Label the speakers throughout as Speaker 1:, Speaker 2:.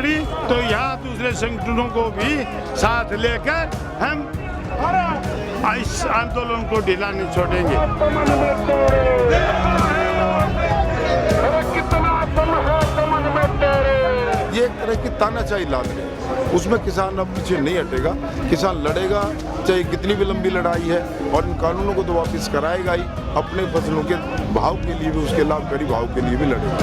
Speaker 1: पड़ी तो यहाँ दूसरे संगठनों को भी साथ लेकर हम इस आंदोलन को ढीला नहीं छोड़ेंगे।
Speaker 2: ये एक तरह की तानाशाही लाद रहे हैं, उसमें किसान अब पीछे नहीं हटेगा। किसान लड़ेगा, चाहे कितनी भी लंबी लड़ाई है, और इन कानूनों को तो वापस कराएगा ही। अपने फसलों के भाव के लिए भी, उसके लाभकारी भाव के लिए भी लड़ेगा।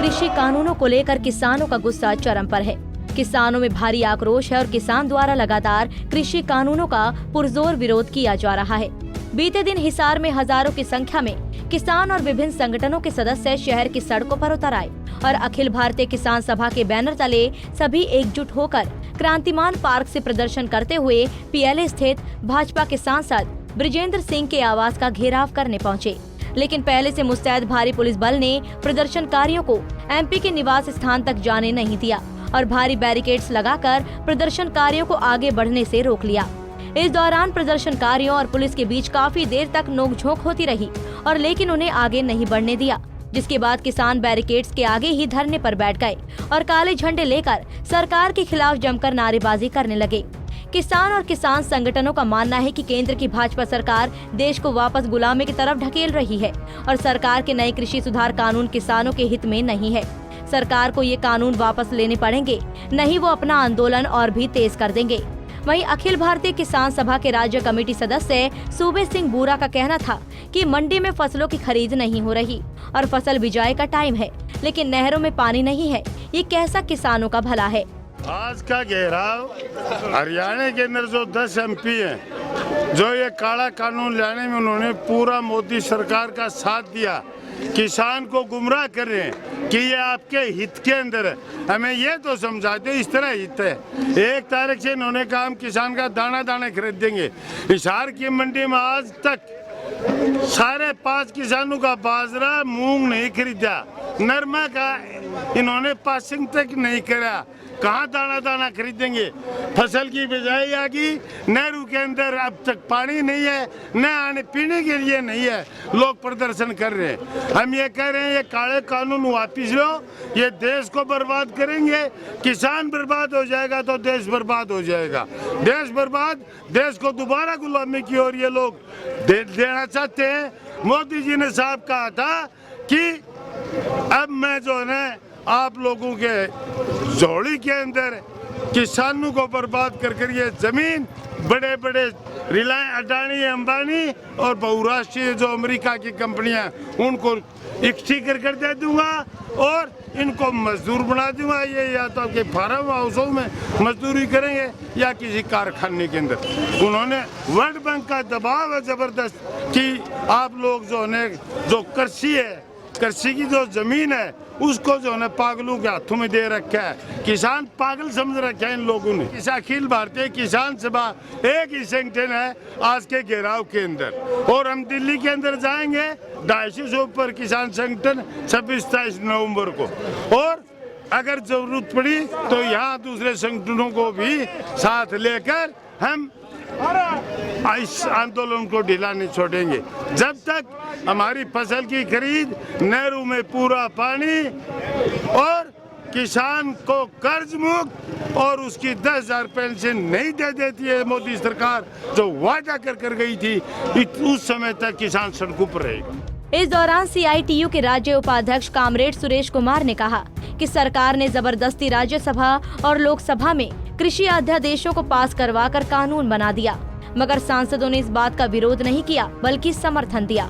Speaker 3: कृषि कानूनों को लेकर किसानों का गुस्सा चरम पर है। किसानों में भारी आक्रोश है और किसान द्वारा लगातार कृषि कानूनों का पुरजोर विरोध किया जा रहा है। बीते दिन हिसार में हजारों की संख्या में किसान और विभिन्न संगठनों के सदस्य शहर की सड़कों पर उतर आए और अखिल भारतीय किसान सभा के बैनर तले सभी एकजुट होकर क्रांतिमान पार्क से प्रदर्शन करते हुए पीएलए स्थित भाजपा के सांसद बृजेंद्र सिंह के आवास का घेराव करने पहुंचे। लेकिन पहले से मुस्तैद भारी पुलिस बल ने प्रदर्शनकारियों को एमपी के निवास स्थान तक जाने नहीं दिया और भारी बैरिकेड्स लगाकर प्रदर्शनकारियों को आगे बढ़ने से रोक लिया। इस दौरान प्रदर्शनकारियों और पुलिस के बीच काफी देर तक नोकझोंक होती रही और लेकिन उन्हें आगे नहीं बढ़ने दिया, जिसके बाद किसान बैरिकेड्स के आगे ही धरने पर बैठ गए और काले झंडे लेकर सरकार के खिलाफ जमकर नारेबाजी करने लगे। किसान और किसान संगठनों का मानना है कि केंद्र की भाजपा सरकार देश को वापस गुलामी की तरफ ढकेल रही है और सरकार के नए कृषि सुधार कानून किसानों के हित में नहीं है। सरकार को ये कानून वापस लेने पड़ेंगे, नहीं वो अपना आंदोलन और भी तेज कर देंगे। वहीं अखिल भारतीय किसान सभा के राज्य कमेटी सदस्य सूबे सिंह बूरा का कहना था कि मंडी में फसलों की खरीद नहीं हो रही और फसल बिजाई का टाइम है, लेकिन नहरों में पानी नहीं है। ये कैसा किसानों का भला है।
Speaker 1: आज का घेराव हरियाणा के अंदर जो 10 एमपी हैं, जो ये काला कानून लाने में उन्होंने पूरा मोदी सरकार का साथ दिया, किसान को गुमराह कर रहे हैं कि ये आपके हित के अंदर है। हमें ये तो समझाते इस तरह हित है। 1 तारीख से इन्होंने कहा हम किसान का दाना दाना खरीद देंगे। हिसार की मंडी में आज तक 5.5 किसानों का बाजरा मूंग नहीं खरीदा, नरमा का इन्होंने पासिंग तक नहीं करा। कहाँ दाना दाना खरीदेंगे। फसल की बिजाई आ गई, नहरों के अंदर अब तक पानी नहीं है, न आने पीने के लिए नहीं है। लोग प्रदर्शन कर रहे हैं। हम ये कह रहे हैं ये काले कानून वापिस लो, ये देश को बर्बाद करेंगे। किसान बर्बाद हो जाएगा तो देश बर्बाद हो जाएगा। देश बर्बाद, देश को दोबारा गुलामी की ओर ये लोग देना चाहते हैं। मोदी जी ने साहब कहा था कि अब मैं जो है ना आप लोगों के झोली के अंदर किसानों को बर्बाद कर ये जमीन बड़े बड़े रिलायंस, अडानी, अंबानी और बहुराष्ट्रीय जो अमेरिका की कंपनियां उनको इकट्ठी कर दे दूंगा और इनको मजदूर बना दूंगा। ये या तो आपके फार्म हाउसों में मजदूरी करेंगे या किसी कारखाने के अंदर। उन्होंने वर्ल्ड बैंक का दबाव है जबरदस्त कि आप लोग जो है जो कृषि है, कृषि की जो जमीन है उसको जो है पागलों के हाथों में दे रखा है। किसान पागल समझ रखा है इन लोगों ने। इस अखिल भारतीय किसान सभा एक ही संगठन है आज के घेराव के अंदर, और हम दिल्ली के अंदर जाएंगे 250 से ऊपर किसान संगठन 26-27 नवंबर को, और अगर जरूरत पड़ी तो यहाँ दूसरे संगठनों को भी साथ लेकर हम इस आंदोलन को ढीला नहीं छोड़ेंगे जब तक हमारी फसल की खरीद, नहरों में पूरा पानी और किसान को कर्ज मुक्त और उसकी 10,000 पेंशन नहीं दे देती है मोदी सरकार, जो वादा कर गई थी, उस समय तक किसान सड़कों पर रहेगा।
Speaker 3: इस दौरान सीआईटीयू के राज्य उपाध्यक्ष कामरेड सुरेश कुमार ने कहा कि सरकार ने जबरदस्ती राज्यसभा और लोकसभा में कृषि अध्यादेशों को पास करवाकर कानून बना दिया, मगर सांसदों ने इस बात का विरोध नहीं किया बल्कि समर्थन दिया।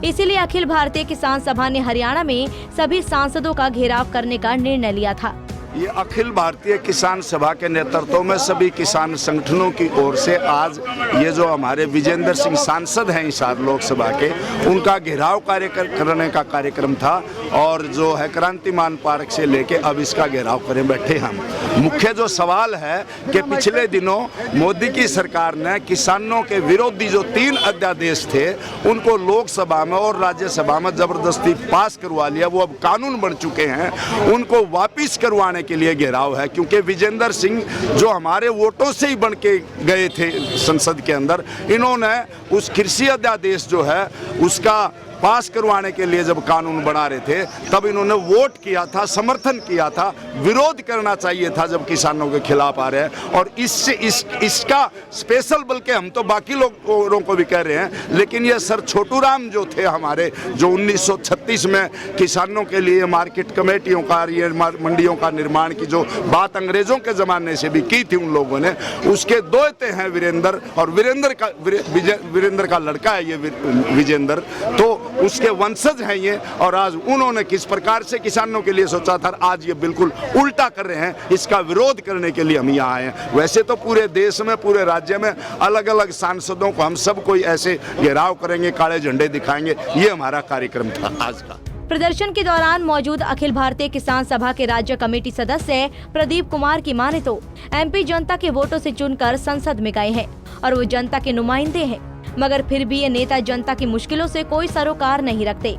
Speaker 3: इसीलिए अखिल भारतीय किसान सभा ने हरियाणा में सभी सांसदों का घेराव करने का निर्णय लिया था।
Speaker 4: ये अखिल भारतीय किसान सभा के नेतृत्व में सभी किसान संगठनों की ओर से आज ये जो हमारे विजेंद्र सिंह सांसद हैं हिसार लोकसभा के, उनका घेराव करने का कार्यक्रम था, और जो है क्रांतिमान पार्क से लेके अब इसका घेराव करे बैठे हम। मुख्य जो सवाल है कि पिछले दिनों मोदी की सरकार ने किसानों के विरोधी जो 3 अध्यादेश थे उनको लोकसभा में और राज्यसभा में जबरदस्ती पास करवा लिया, वो अब कानून बन चुके हैं, उनको वापिस करवाने के लिए घेराव है। क्योंकि विजेंद्र सिंह जो हमारे वोटों से ही बन के गए थे संसद के अंदर, इन्होंने उस कृषि अध्यादेश जो है उसका पास करवाने के लिए जब कानून बना रहे थे तब इन्होंने वोट किया था, समर्थन किया था, विरोध करना चाहिए था जब किसानों के खिलाफ आ रहे हैं। और इसका स्पेशल बल्कि हम तो बाकी लोगों को भी कह रहे हैं, लेकिन ये सर छोटू राम जो थे हमारे, जो 1936 में किसानों के लिए मार्केट कमेटियों का, ये मंडियों का निर्माण की जो बात अंग्रेजों के ज़माने से भी की थी उन लोगों ने, उसके दोते हैं वीरेंद्र, और वीरेंद्र का लड़का है ये विजेंद्र, तो उसके वंशज हैं ये। और आज उन्होंने किस प्रकार से किसानों के लिए सोचा था, आज ये बिल्कुल उल्टा कर रहे हैं। इसका विरोध करने के लिए हम यहाँ आए हैं। वैसे तो पूरे देश में, पूरे राज्य में अलग अलग सांसदों को हम सब कोई ऐसे घेराव करेंगे, काले झंडे दिखाएंगे, ये हमारा कार्यक्रम था आज का।
Speaker 3: प्रदर्शन के दौरान मौजूद अखिल भारतीय किसान सभा के राज्य कमेटी सदस्य प्रदीप कुमार की माने तो एमपी जनता के वोटों से चुनकर संसद में गए हैं और वो जनता के नुमाइंदे हैं, मगर फिर भी ये नेता जनता की मुश्किलों से कोई सरोकार नहीं रखते।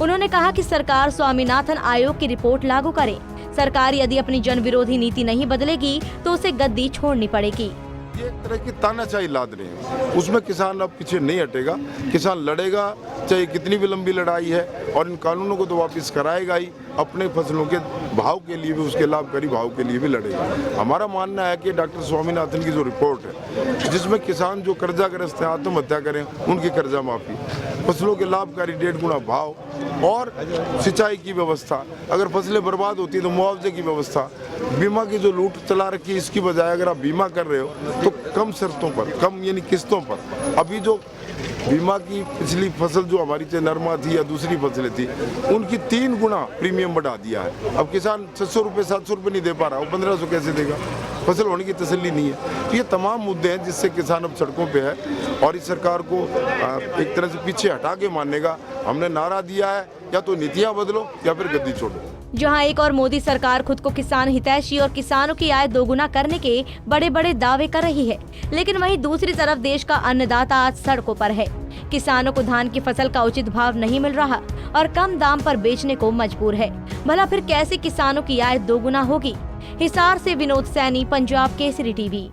Speaker 3: उन्होंने कहा कि सरकार स्वामीनाथन आयोग की रिपोर्ट लागू करे। सरकार यदि अपनी जन विरोधी नीति नहीं बदलेगी तो उसे गद्दी छोड़नी पड़ेगी।
Speaker 2: ये एक तरह की तानाशाही लाद रहे हैं, उसमें किसान अब पीछे नहीं हटेगा। किसान लड़ेगा, चाहे कितनी भी लंबी लड़ाई है, और इन कानूनों को तो वापस कराएगा ही। अपने फसलों के भाव के लिए भी, उसके लाभकारी भाव के लिए भी लड़ेगा। हमारा मानना है कि डॉक्टर स्वामीनाथन की जो रिपोर्ट है, जिसमें किसान जो कर्जाग्रस्त हैं, आत्महत्या करें, उनकी कर्जा माफी, फसलों के लाभकारी 1.5 गुना भाव और सिंचाई की व्यवस्था, अगर फसलें बर्बाद होती है तो मुआवजे की व्यवस्था, बीमा की जो लूट चला रखी है, इसकी बजाय अगर आप बीमा कर रहे हो तो कम शर्तों पर, कम यानी किस्तों पर। अभी जो बीमा की पिछली फसल जो हमारी चाहे नरमा थी या दूसरी फसलें थी, उनकी 3 गुना प्रीमियम बढ़ा दिया है। अब किसान 600 रुपये 700 रुपये नहीं दे पा रहा, वो 1500 कैसे देगा? फसल होने की तसल्ली नहीं है। तो ये तमाम मुद्दे हैं जिससे किसान अब सड़कों पे है, और इस सरकार को एक तरह से पीछे हटा के मानने का हमने नारा दिया है, या तो नीतियाँ बदलो या फिर गद्दी छोड़ो।
Speaker 3: जहां एक और मोदी सरकार खुद को किसान हितैषी और किसानों की आय दोगुना करने के बड़े बड़े दावे कर रही है, लेकिन वहीं दूसरी तरफ देश का अन्नदाता आज सड़कों पर है। किसानों को धान की फसल का उचित भाव नहीं मिल रहा और कम दाम पर बेचने को मजबूर है। भला फिर कैसे किसानों की आय दोगुना होगी? हिसार से विनोद सैनी, पंजाब केसरी टीवी।